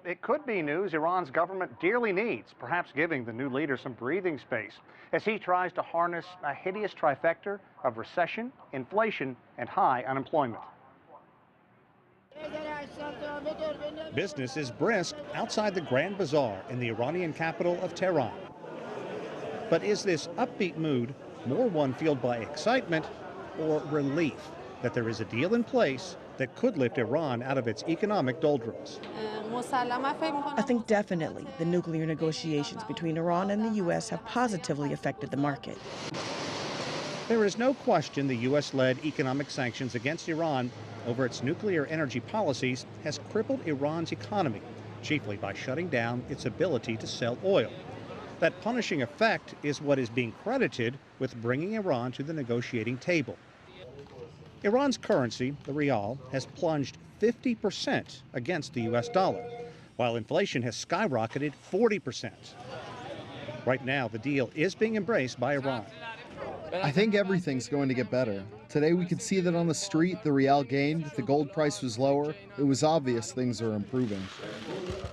it could be news Iran's government dearly needs, perhaps giving the new leader some breathing space as he tries to harness a hideous trifecta of recession, inflation, and high unemployment. Business is brisk outside the Grand Bazaar in the Iranian capital of Tehran. But is this upbeat mood more one fueled by excitement or relief that there is a deal in place that could lift Iran out of its economic doldrums? I think definitely the nuclear negotiations between Iran and the U.S. have positively affected the market. There is no question the U.S.-led economic sanctions against Iran over its nuclear energy policies has crippled Iran's economy, chiefly by shutting down its ability to sell oil. That punishing effect is what is being credited with bringing Iran to the negotiating table. Iran's currency, the rial, has plunged 50% against the U.S. dollar, while inflation has skyrocketed 40%. Right now, the deal is being embraced by Iran. I think everything's going to get better. Today we could see that on the street, the rial gained, the gold price was lower. It was obvious things are improving.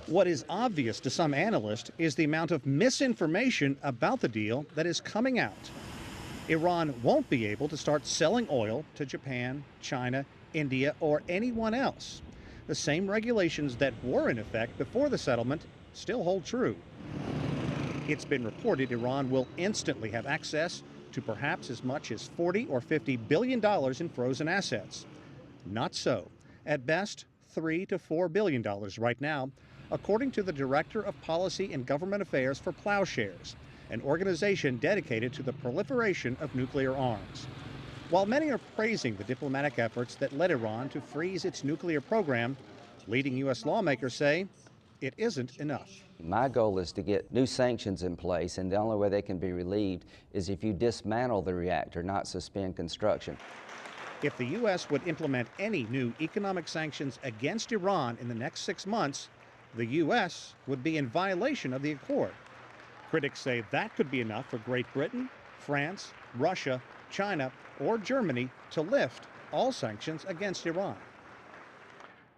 What is obvious to some analysts is the amount of misinformation about the deal that is coming out. Iran won't be able to start selling oil to Japan, China, India, or anyone else. The same regulations that were in effect before the settlement still hold true. It's been reported Iran will instantly have access to perhaps as much as $40 or $50 billion in frozen assets. Not so. At best, $3 to $4 billion right now, according to the Director of Policy and Government Affairs for Plowshares, an organization dedicated to the proliferation of nuclear arms. While many are praising the diplomatic efforts that led Iran to freeze its nuclear program, leading U.S. lawmakers say it isn't enough. My goal is to get new sanctions in place, and the only way they can be relieved is if you dismantle the reactor, not suspend construction. If the U.S. would implement any new economic sanctions against Iran in the next 6 months, the U.S. would be in violation of the accord. Critics say that could be enough for Great Britain, France, Russia, China, or Germany to lift all sanctions against Iran.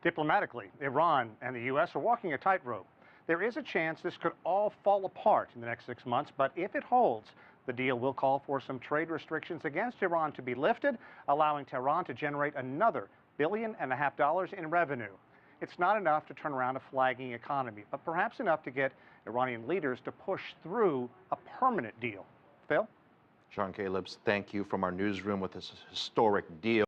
Diplomatically, Iran and the U.S. are walking a tightrope. There is a chance this could all fall apart in the next 6 months, but if it holds, the deal will call for some trade restrictions against Iran to be lifted, allowing Tehran to generate another $1.5 billion in revenue. It's not enough to turn around a flagging economy, but perhaps enough to get Iranian leaders to push through a permanent deal. Phil? Sean Callebs, thank you from our newsroom with this historic deal.